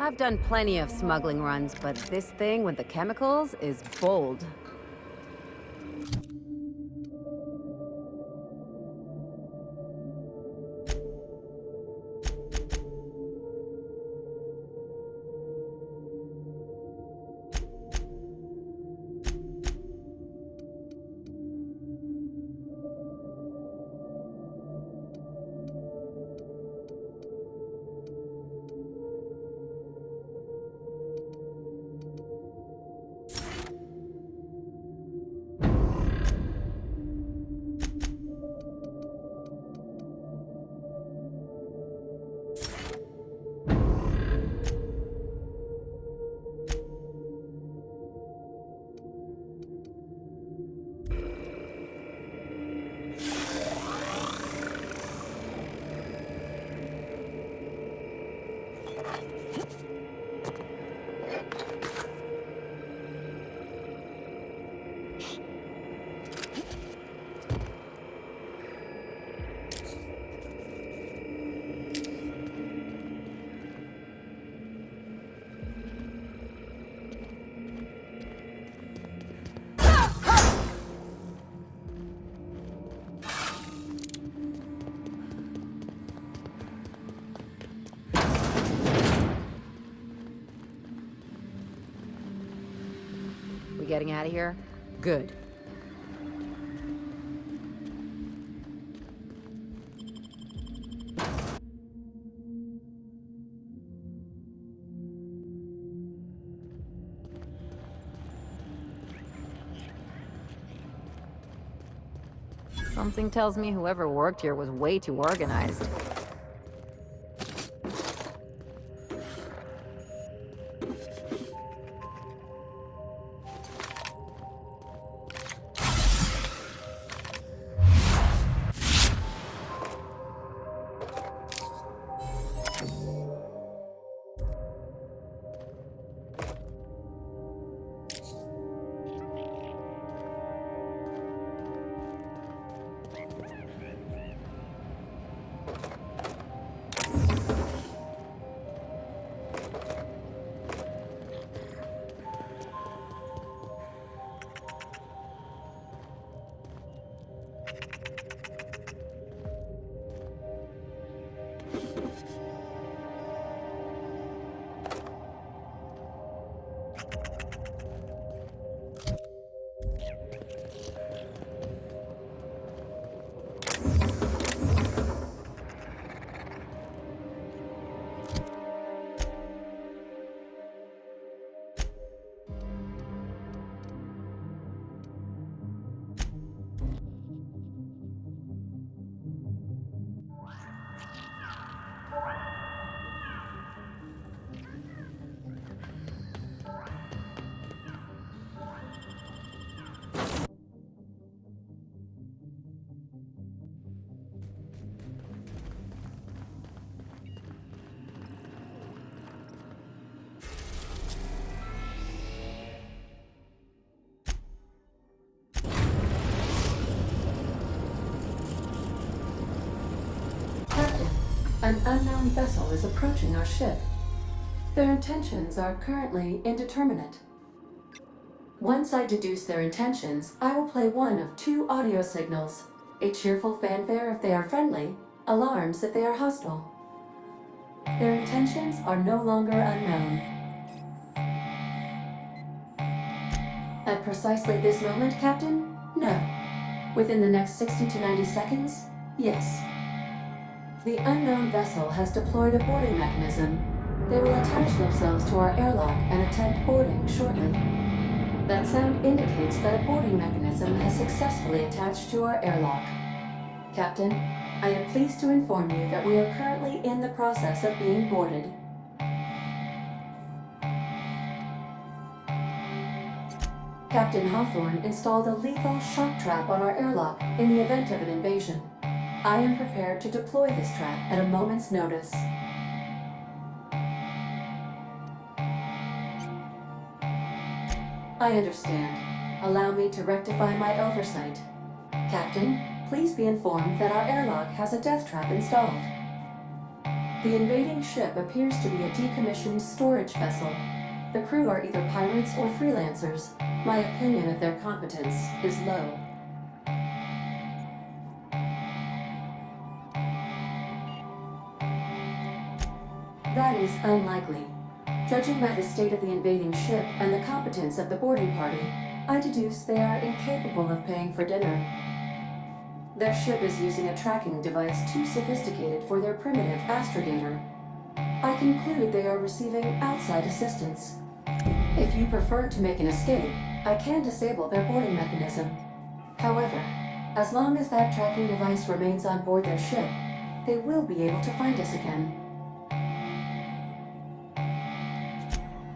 I've done plenty of smuggling runs, but this thing with the chemicals is bold. We getting out of here? Good. Something tells me whoever worked here was way too organized. An unknown vessel is approaching our ship. Their intentions are currently indeterminate. Once I deduce their intentions, I will play one of two audio signals. A cheerful fanfare if they are friendly, alarms if they are hostile. Their intentions are no longer unknown. At precisely this moment, Captain? No. Within the next 60 to 90 seconds? Yes. The unknown vessel has deployed a boarding mechanism. They will attach themselves to our airlock and attempt boarding shortly. That sound indicates that a boarding mechanism has successfully attached to our airlock. Captain, I am pleased to inform you that we are currently in the process of being boarded. Captain Hawthorne installed a lethal shock trap on our airlock in the event of an invasion. I am prepared to deploy this trap at a moment's notice. I understand. Allow me to rectify my oversight. Captain, please be informed that our airlock has a death trap installed. The invading ship appears to be a decommissioned storage vessel. The crew are either pirates or freelancers. My opinion of their competence is low. That is unlikely. Judging by the state of the invading ship and the competence of the boarding party, I deduce they are incapable of paying for dinner. Their ship is using a tracking device too sophisticated for their primitive astrogator. I conclude they are receiving outside assistance. If you prefer to make an escape, I can disable their boarding mechanism. However, as long as that tracking device remains on board their ship, they will be able to find us again.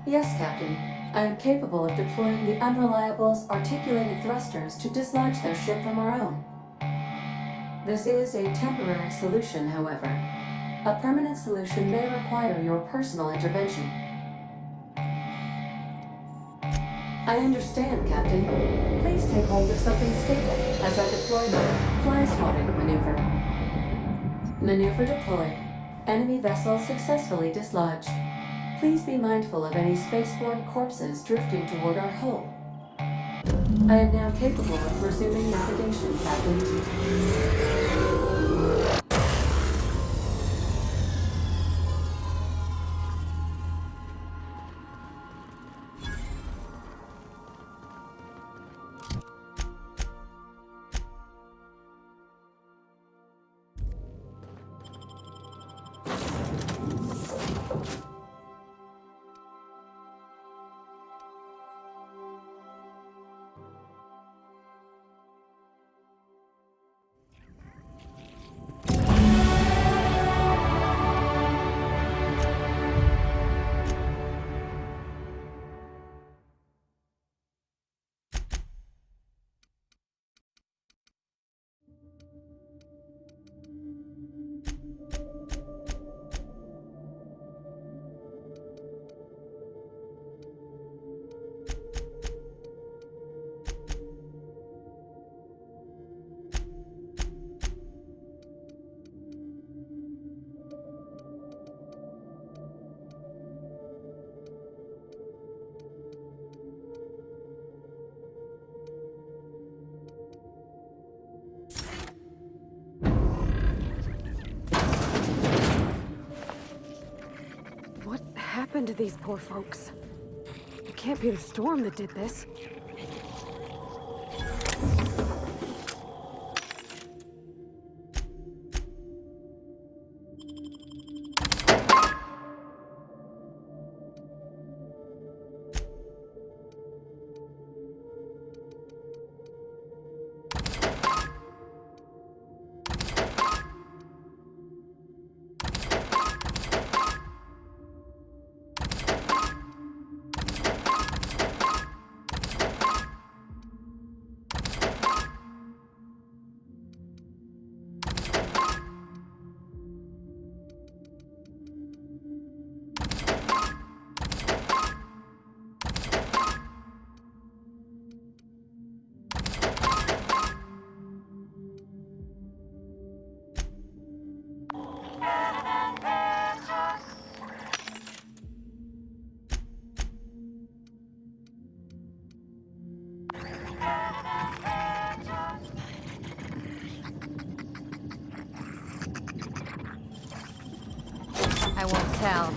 Yes, Captain. I am capable of deploying the Unreliable's articulated thrusters to dislodge their ship from our own. This is a temporary solution, however. A permanent solution may require your personal intervention. I understand, Captain. Please take hold of something stable as I deploy my fly-swatting maneuver. Maneuver deployed. Enemy vessel successfully dislodged. Please be mindful of any spaceborne corpses drifting toward our hull. I am now capable of resuming navigation, Captain. What happened to these poor folks? It can't be the storm that did this. I won't tell.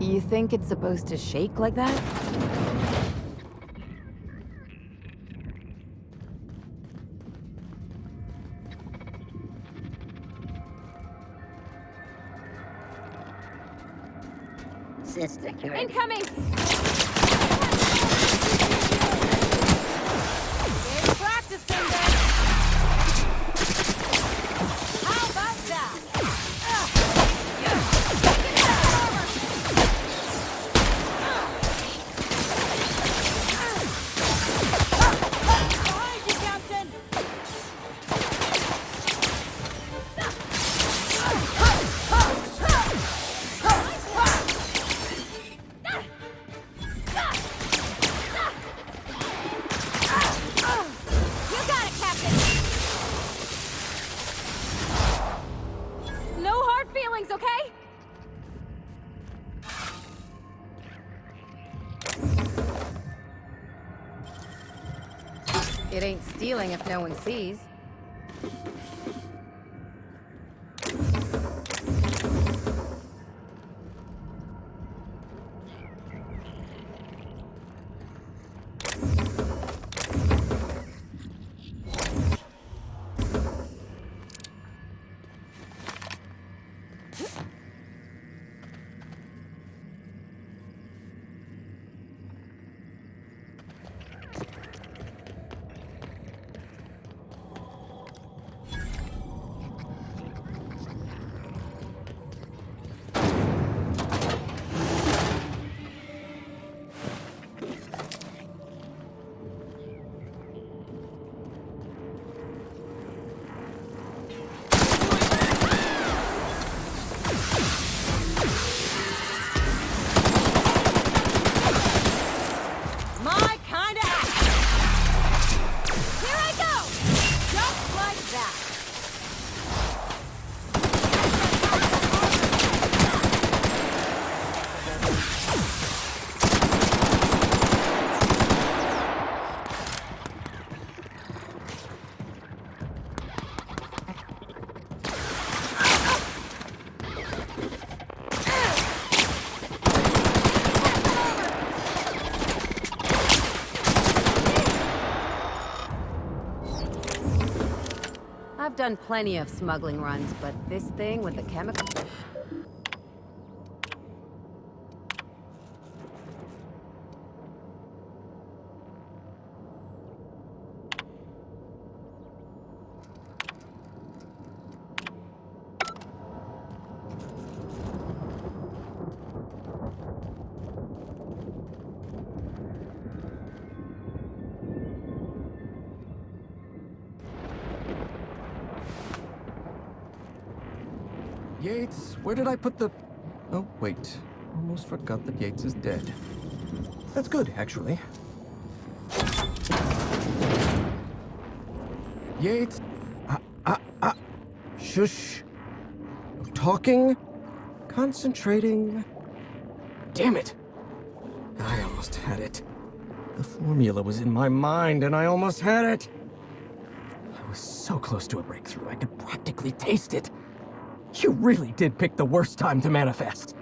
You think it's supposed to shake like that? Incoming! There's practicing then! How about that? Behind you, Captain! You got it, Captain! No hard feelings, okay? It ain't stealing if no one sees. My kind of act! Here I go! Just like that! I've done plenty of smuggling runs, but this thing with the chemical... Yates, where did I put the... Oh, wait. Almost forgot that Yates is dead. That's good, actually. Yates... Shush. No talking. Concentrating. Damn it! I almost had it. The formula was in my mind, and I almost had it! I was so close to a breakthrough, I could practically taste it. You really did pick the worst time to manifest.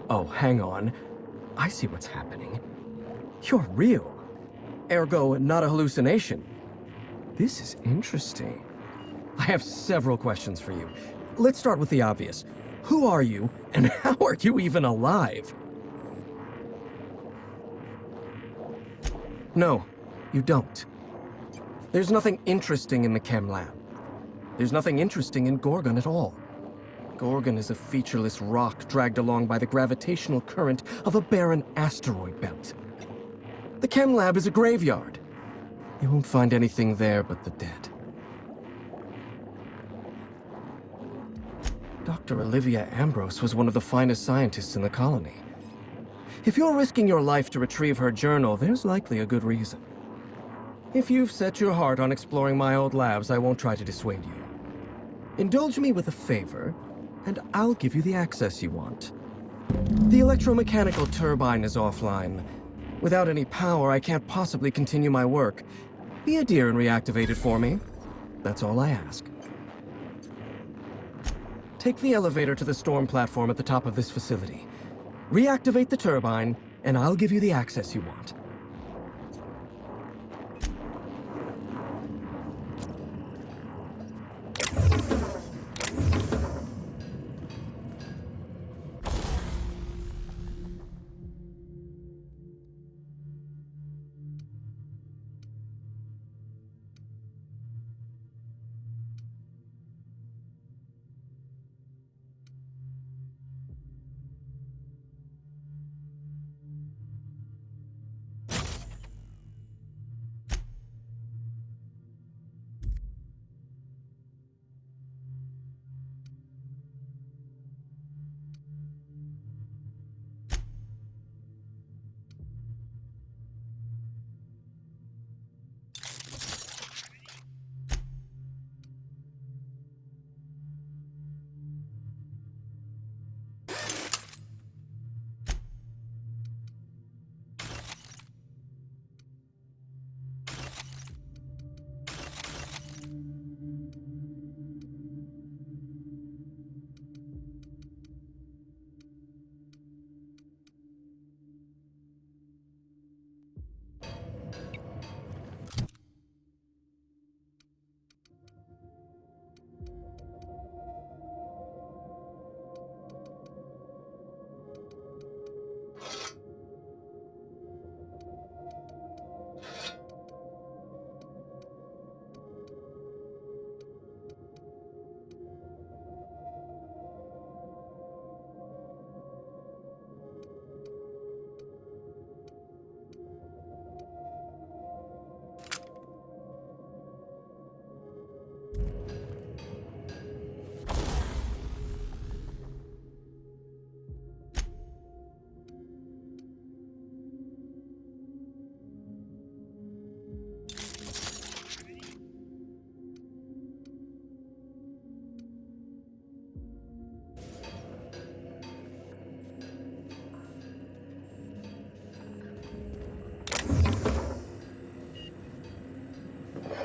Oh, hang on. I see what's happening. You're real. Ergo, not a hallucination. This is interesting. I have several questions for you. Let's start with the obvious. Who are you, and how are you even alive? No, you don't. There's nothing interesting in the chem lab. There's nothing interesting in Gorgon at all. Gorgon is a featureless rock dragged along by the gravitational current of a barren asteroid belt. The chem lab is a graveyard. You won't find anything there but the dead. Dr. Olivia Ambrose was one of the finest scientists in the colony. If you're risking your life to retrieve her journal, there's likely a good reason. If you've set your heart on exploring my old labs, I won't try to dissuade you. Indulge me with a favor, and I'll give you the access you want. The electromechanical turbine is offline. Without any power, I can't possibly continue my work. Be a dear and reactivate it for me. That's all I ask. Take the elevator to the storm platform at the top of this facility. Reactivate the turbine, and I'll give you the access you want.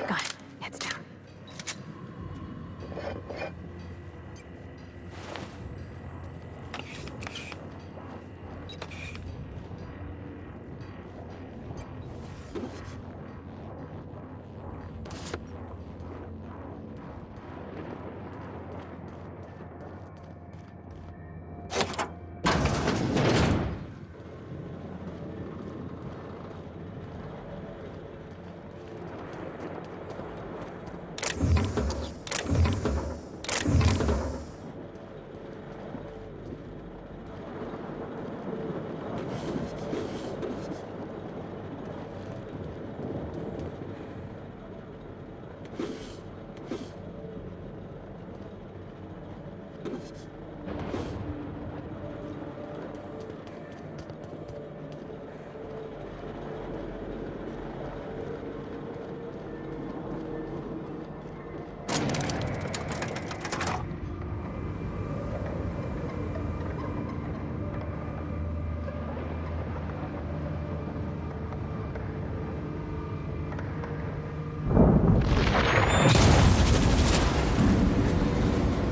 Got it. Heads down.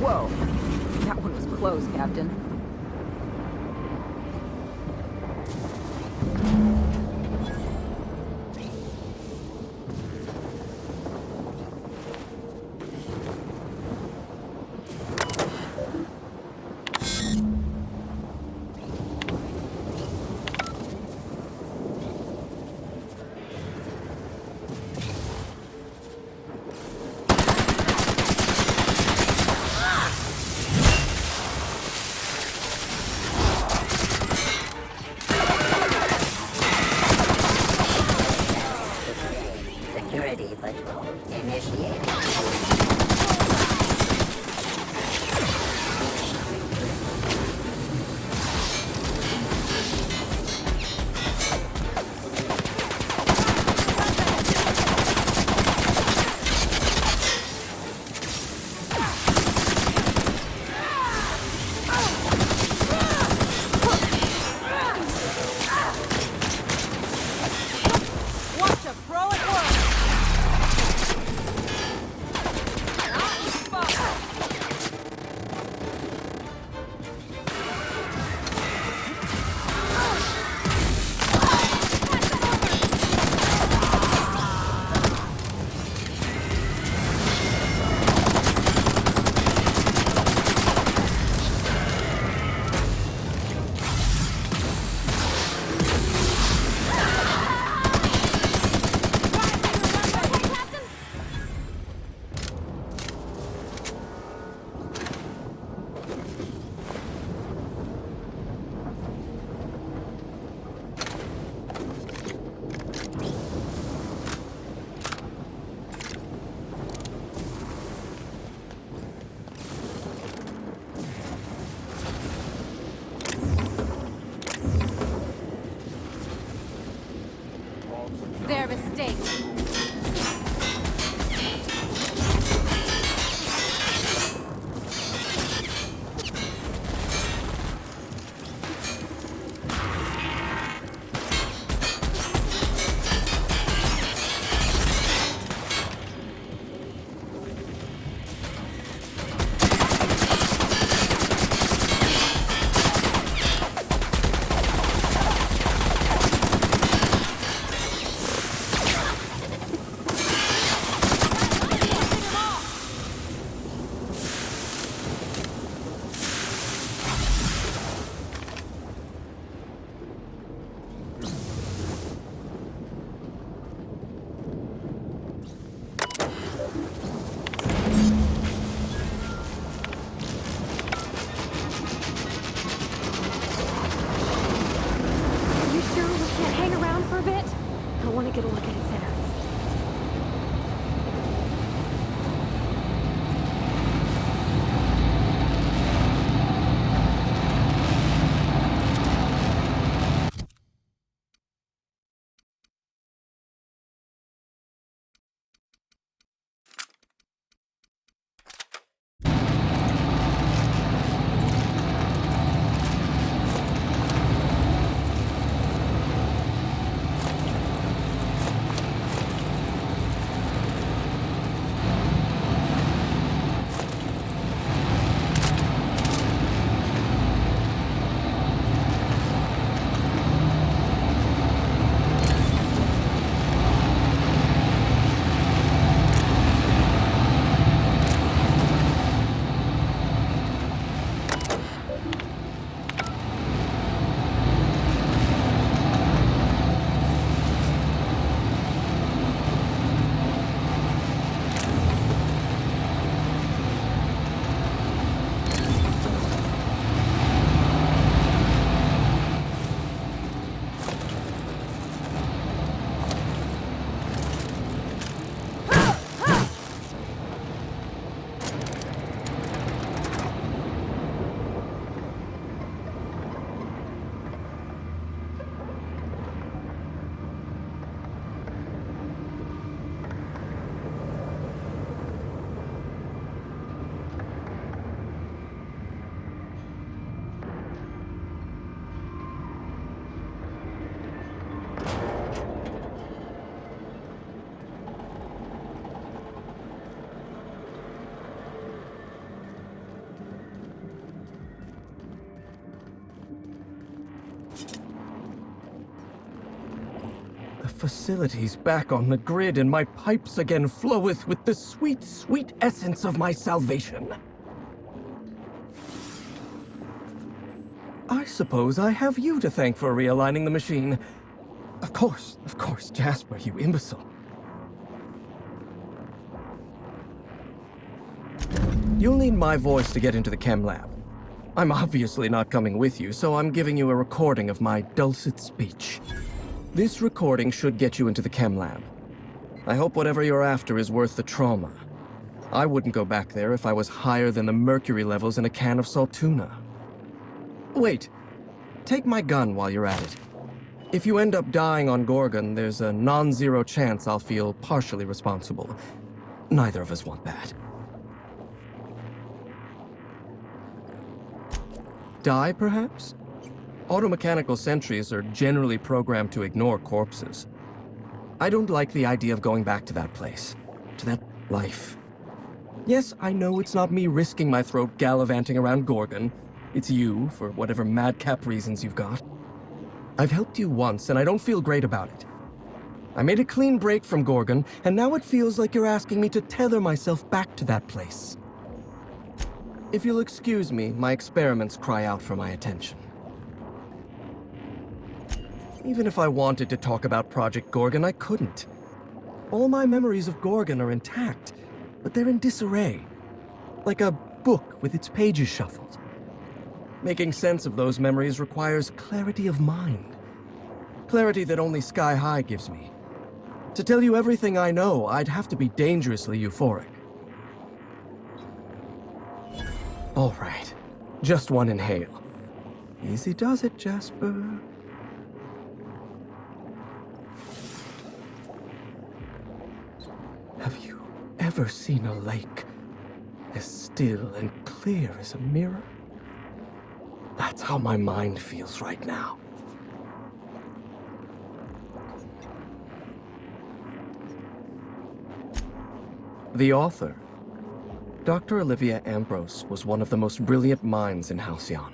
Whoa. That one was close, Captain. The facility's back on the grid, and my pipes again floweth with the sweet, sweet essence of my salvation. I suppose I have you to thank for realigning the machine. Of course, Jasper, you imbecile. You'll need my voice to get into the chem lab. I'm obviously not coming with you, so I'm giving you a recording of my dulcet speech. This recording should get you into the chem lab. I hope whatever you're after is worth the trauma. I wouldn't go back there if I was higher than the mercury levels in a can of salt tuna. Wait, take my gun while you're at it. If you end up dying on Gorgon, there's a non-zero chance I'll feel partially responsible. Neither of us want that. Die, perhaps? Automechanical sentries are generally programmed to ignore corpses. I don't like the idea of going back to that place, to that life. Yes, I know it's not me risking my throat gallivanting around Gorgon. It's you, for whatever madcap reasons you've got. I've helped you once, and I don't feel great about it. I made a clean break from Gorgon, and now it feels like you're asking me to tether myself back to that place. If you'll excuse me, my experiments cry out for my attention. Even if I wanted to talk about Project Gorgon, I couldn't. All my memories of Gorgon are intact, but they're in disarray. Like a book with its pages shuffled. Making sense of those memories requires clarity of mind. Clarity that only Sky High gives me. To tell you everything I know, I'd have to be dangerously euphoric. All right, just one inhale. Easy does it, Jasper. Have you ever seen a lake as still and clear as a mirror? That's how my mind feels right now. The author, Dr. Olivia Ambrose, was one of the most brilliant minds in Halcyon.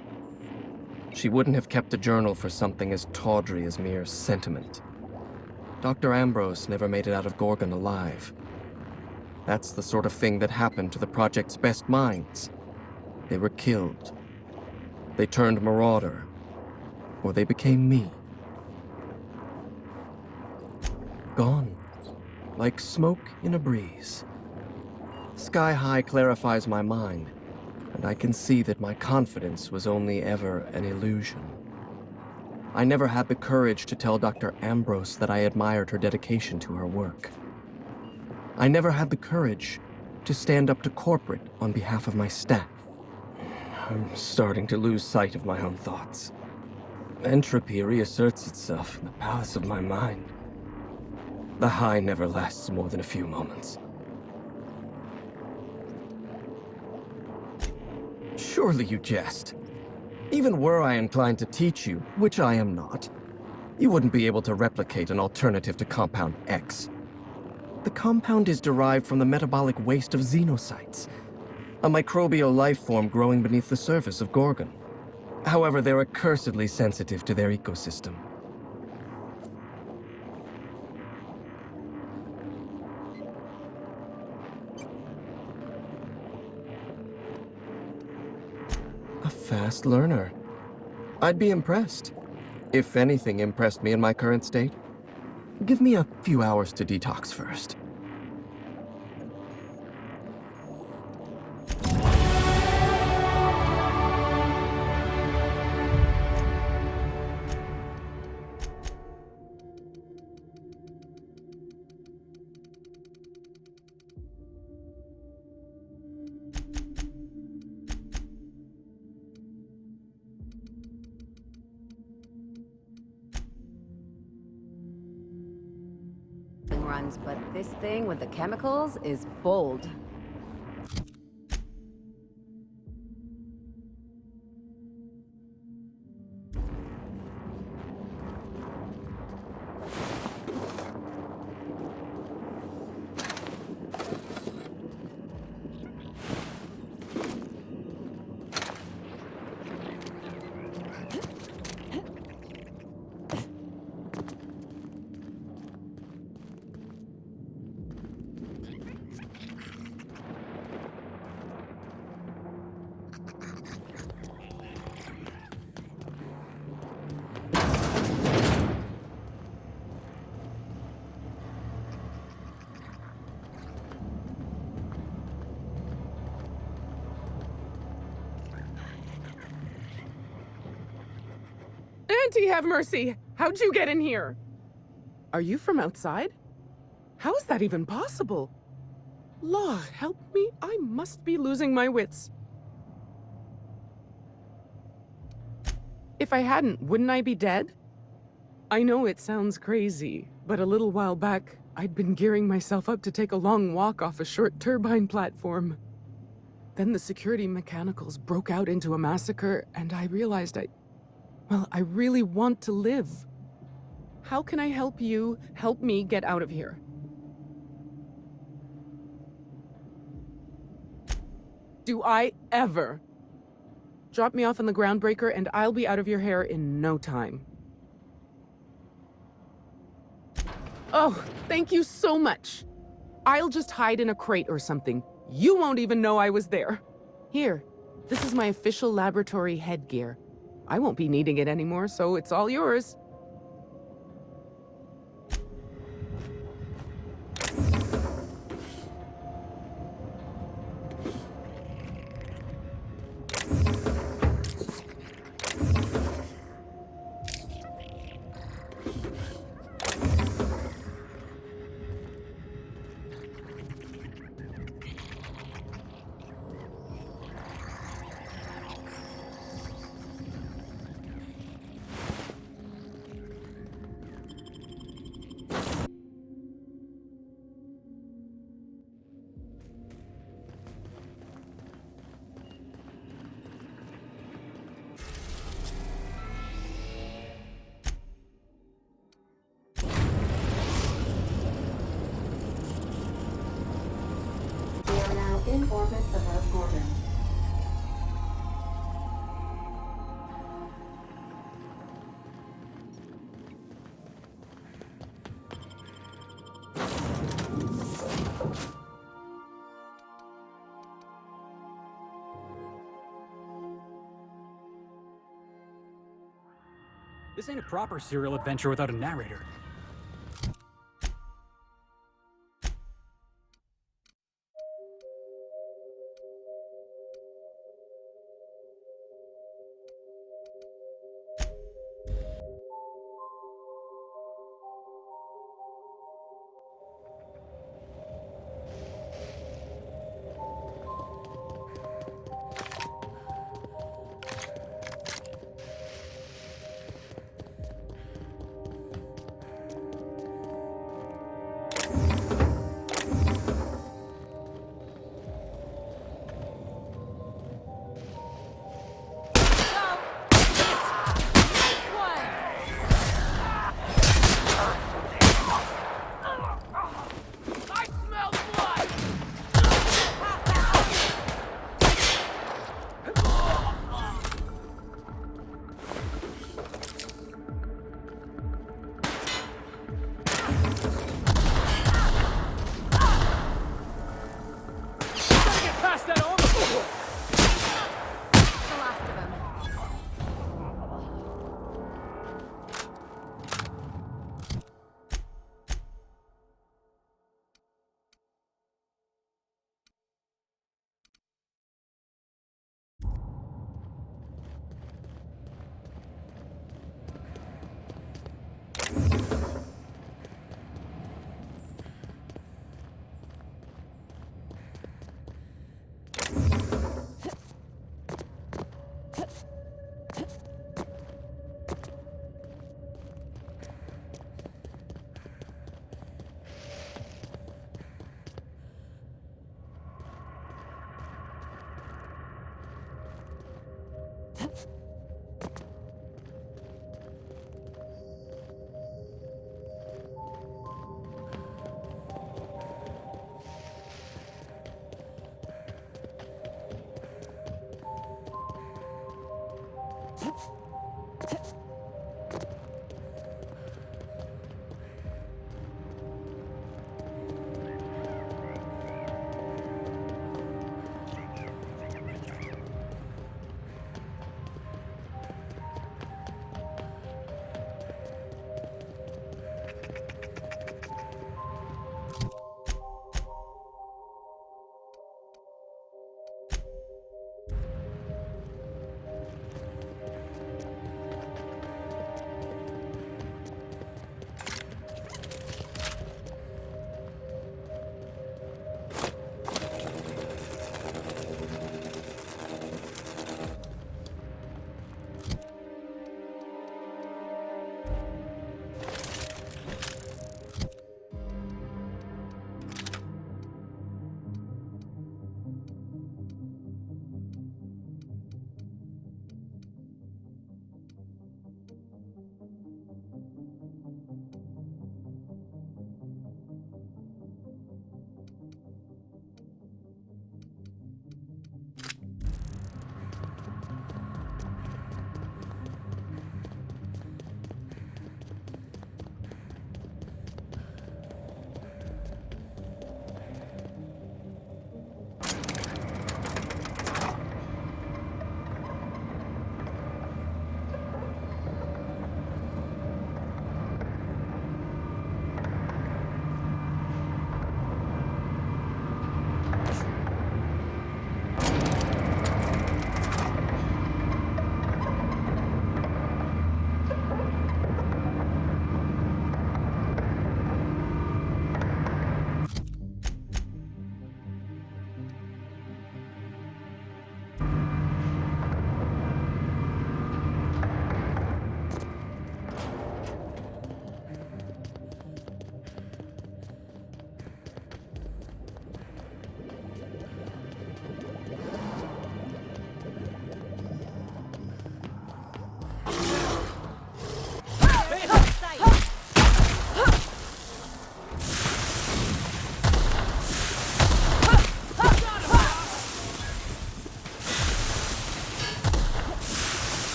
She wouldn't have kept a journal for something as tawdry as mere sentiment. Dr. Ambrose never made it out of Gorgon alive. That's the sort of thing that happened to the project's best minds. They were killed. They turned marauder, or they became me. Gone, like smoke in a breeze. Sky High clarifies my mind, and I can see that my confidence was only ever an illusion. I never had the courage to tell Dr. Ambrose that I admired her dedication to her work. I never had the courage to stand up to corporate on behalf of my staff. I'm starting to lose sight of my own thoughts. Entropy reasserts itself in the palace of my mind. The high never lasts more than a few moments. Surely you jest. Even were I inclined to teach you, which I am not, you wouldn't be able to replicate an alternative to Compound X. The compound is derived from the metabolic waste of xenocytes, a microbial life form growing beneath the surface of Gorgon. However, they're accursedly sensitive to their ecosystem. A fast learner. I'd be impressed. If anything impressed me in my current state. Give me a few hours to detox first. Runs, but this thing with the chemicals is bold. Auntie, have mercy! How'd you get in here? Are you from outside? How is that even possible? Law, help me, I must be losing my wits. If I hadn't, wouldn't I be dead? I know it sounds crazy, but a little while back, I'd been gearing myself up to take a long walk off a short turbine platform. Then the security mechanicals broke out into a massacre, and I realized I really want to live. How can I help you help me get out of here? Do I ever? Drop me off on the groundbreaker and I'll be out of your hair in no time. Oh, thank you so much. I'll just hide in a crate or something. You won't even know I was there. Here, this is my official laboratory headgear. I won't be needing it anymore, so it's all yours. We are now in orbit above Gordon. This ain't a proper serial adventure without a narrator.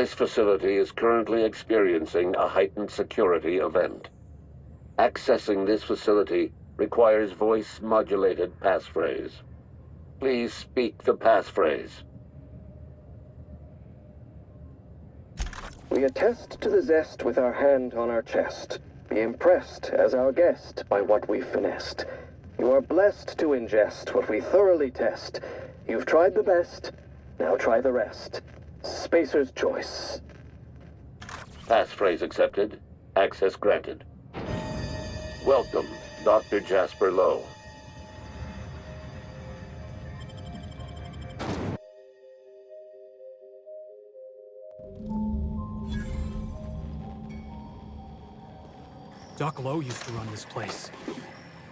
This facility is currently experiencing a heightened security event. Accessing this facility requires voice-modulated passphrase. Please speak the passphrase. We attest to the zest with our hand on our chest. Be impressed as our guest by what we've finessed. You are blessed to ingest what we thoroughly test. You've tried the best, now try the rest. Spacer's choice. Passphrase accepted. Access granted. Welcome, Dr. Jasper Lowe. Doc Lowe used to run this place.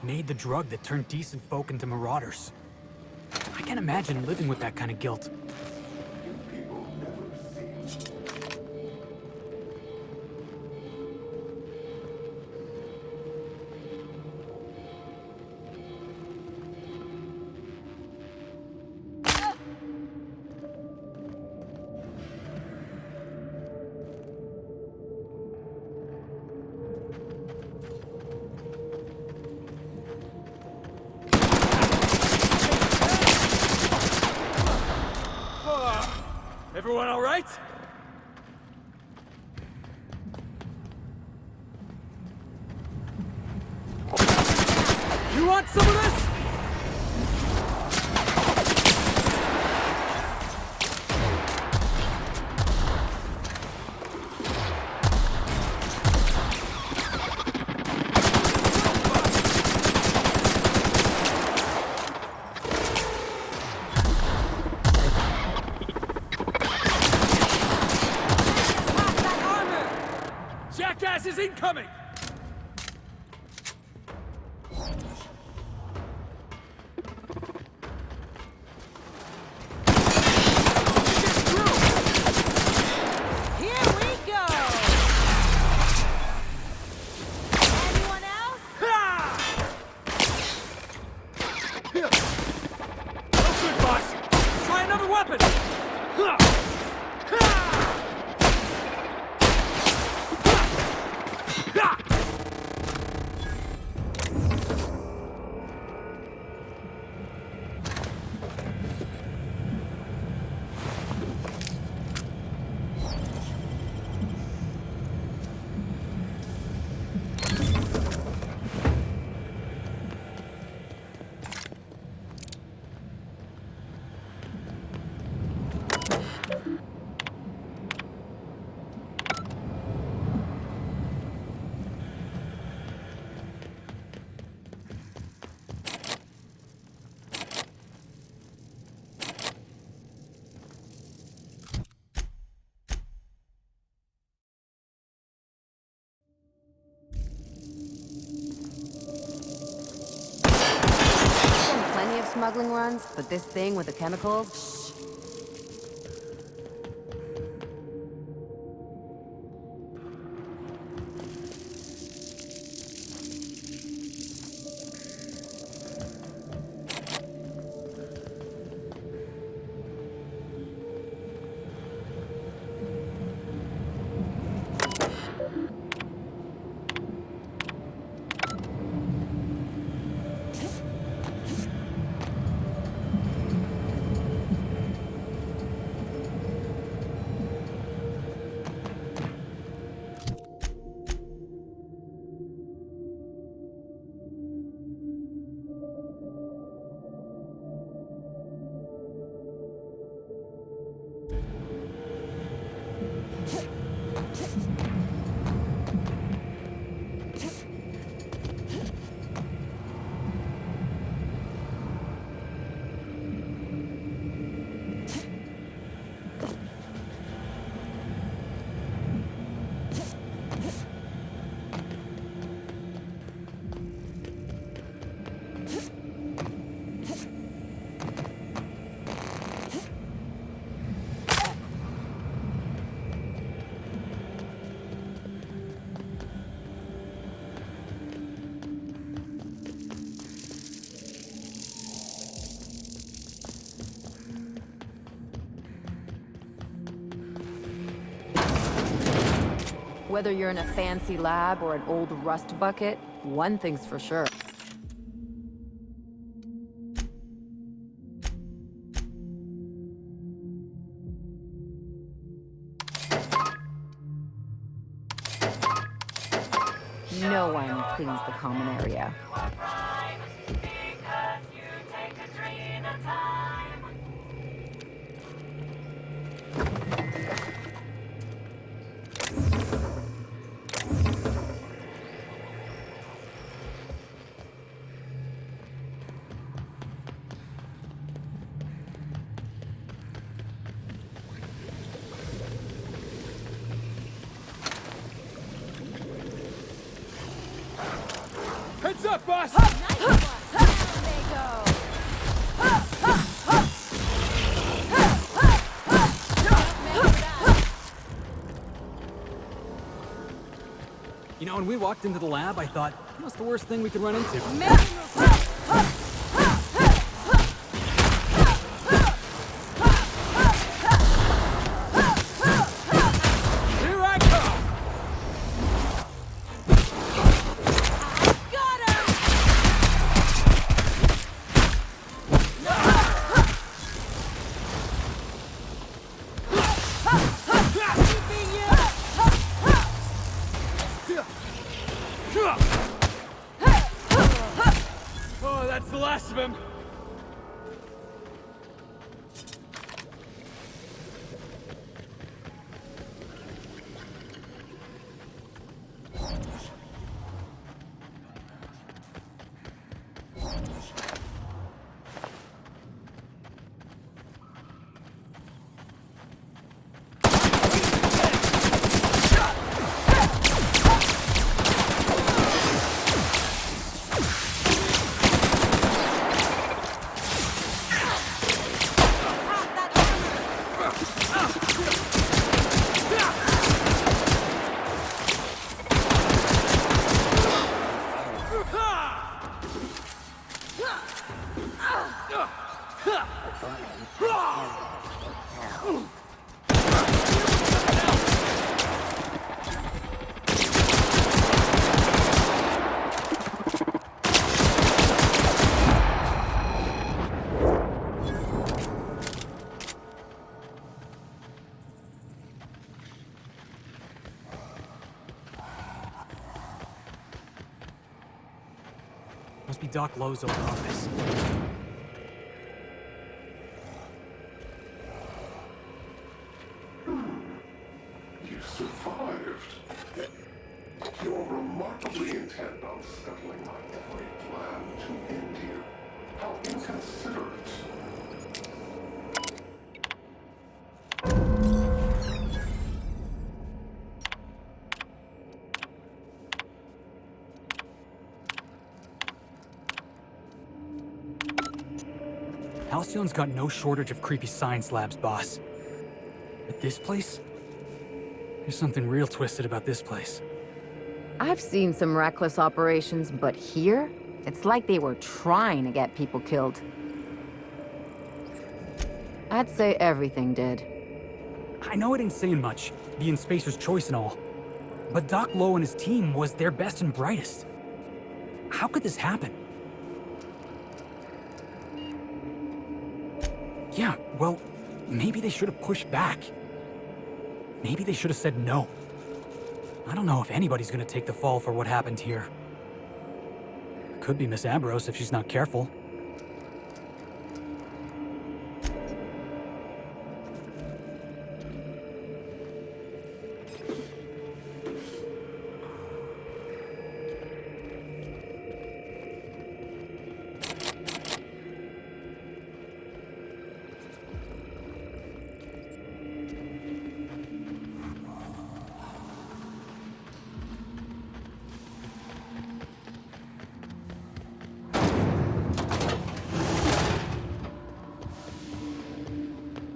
Made the drug that turned decent folk into marauders. I can't imagine living with that kind of guilt. Everyone all right? You want some of this? Jackass is incoming! Here we go! Anyone else? No good, boss! Try another weapon! Plenty of smuggling runs, but this thing with the chemicals? Whether you're in a fancy lab or an old rust bucket, one thing's for sure. No one cleans the common area. Heads up, boss! You know, when we walked into the lab, I thought, what's the worst thing we could run into? Here I come! Oh, that's the last of him. Must be Doc Lowe's old office. You survived. You're remarkably intent on scuttling my every plan to end you. How inconsiderate. Halcyon's got no shortage of creepy science labs, boss. But this place? There's something real twisted about this place. I've seen some reckless operations, but here, it's like they were trying to get people killed. I'd say everything did. I know it ain't saying much, being Spacer's choice and all. But Doc Lowe and his team was their best and brightest. How could this happen? Yeah, well, maybe they should have pushed back. Maybe they should have said no. I don't know if anybody's gonna take the fall for what happened here. Could be Miss Ambrose if she's not careful.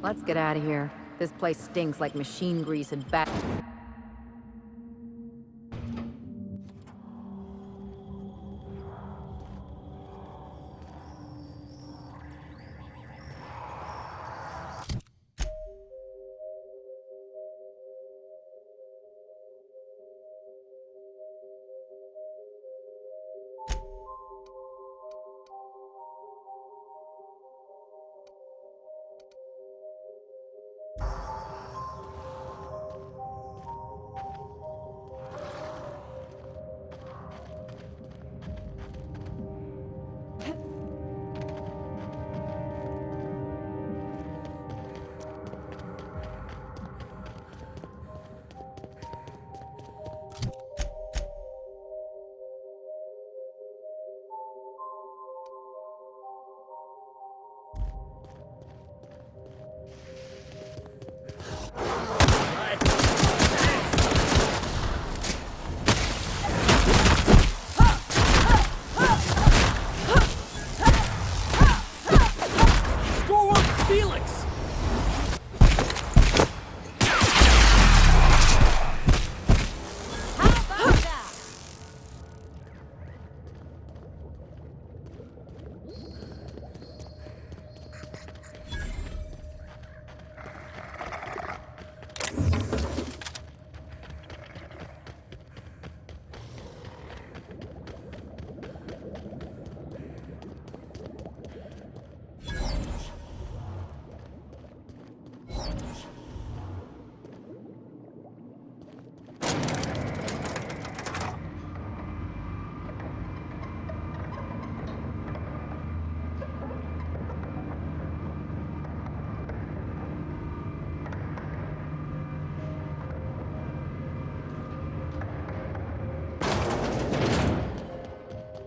Let's get out of here. This place stinks like machine grease and bat.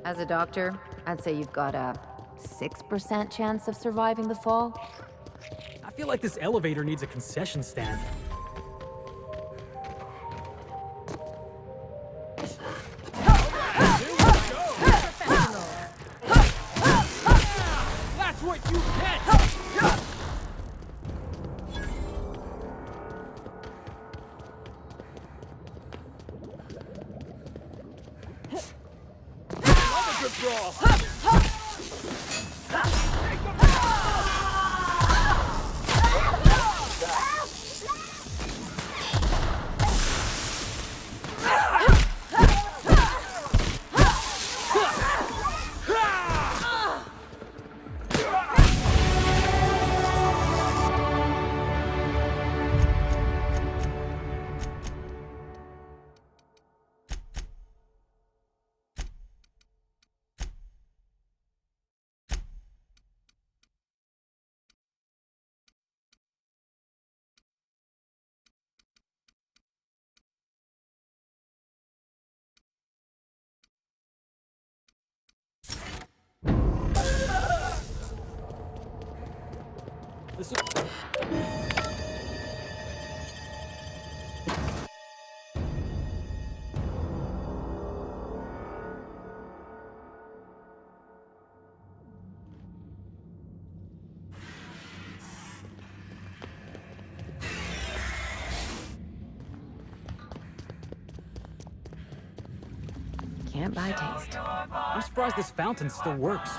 As a doctor, I'd say you've got a 6% chance of surviving the fall. I feel like this elevator needs a concession stand. That's what you get! This is... Can't buy taste. I'm surprised this fountain still works.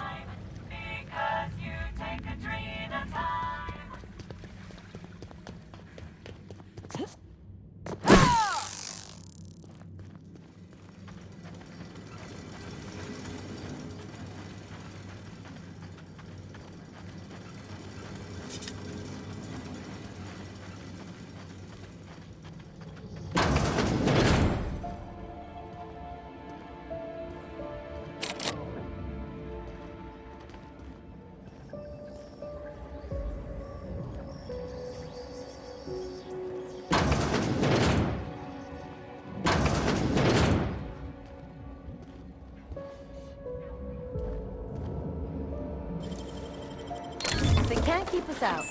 They can't keep us out.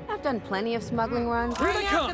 I've done plenty of smuggling runs. Here they come!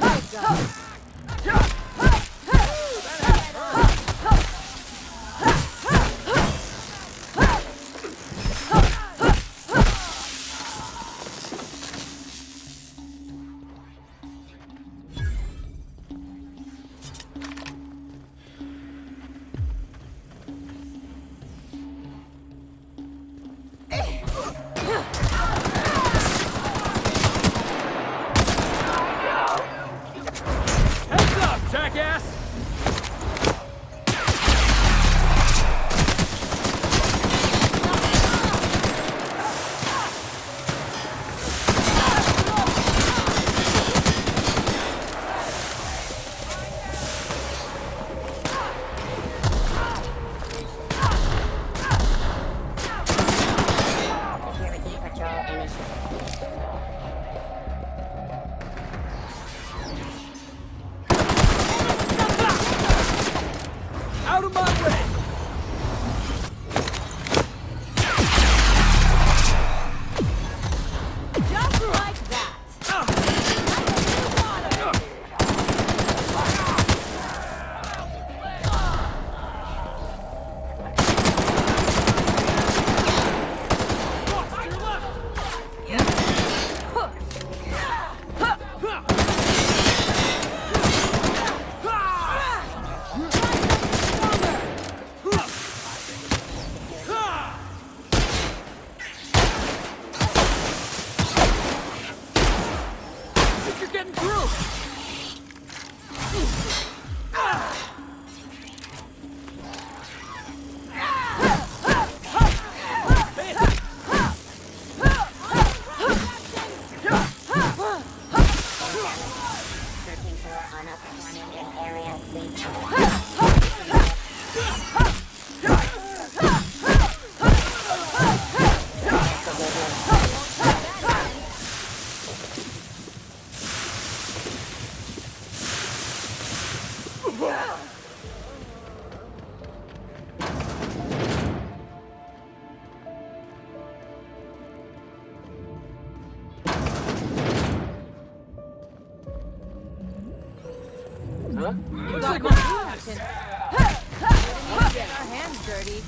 Captain. Let's get our hands dirty.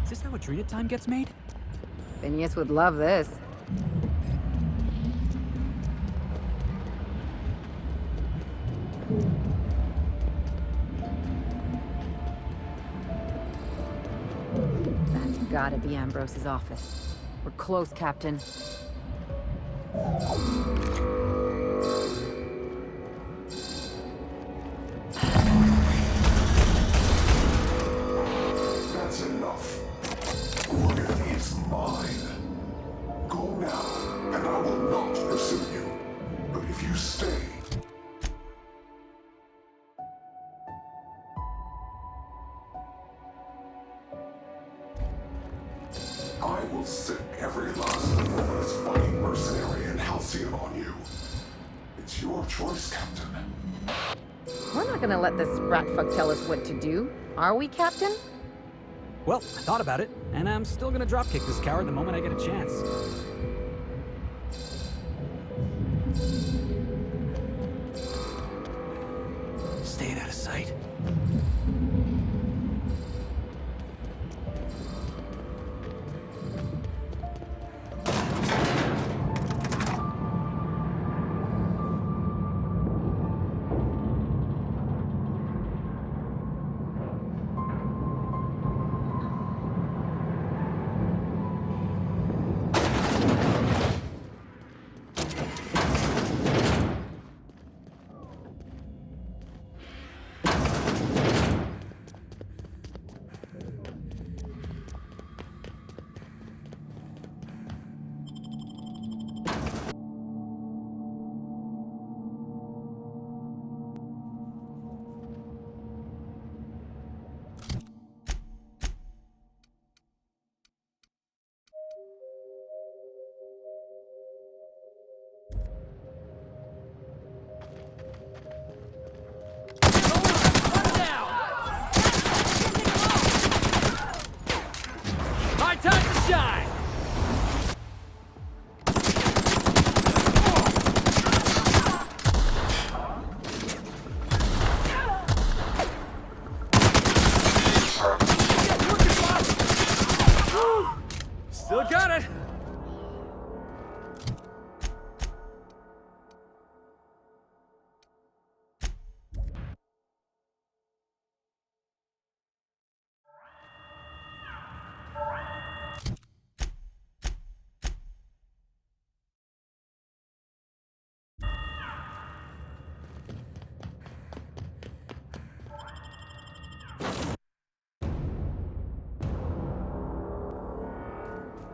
Is this how Adrena time gets made? Phineas would love this. That's gotta be Ambrose's office. We're close, Captain. That's enough. Orbita is mine. Go now, and I will not pursue you. But if you stay, I will sick every last Umbra's fighting mercenary and Halcyon on you. It's your choice, Captain. We're not gonna let this rat-fuck tell us what to do, are we, Captain? Well, I thought about it, and I'm still gonna dropkick this coward the moment I get a chance. Staying out of sight. My time to shine! Still got it!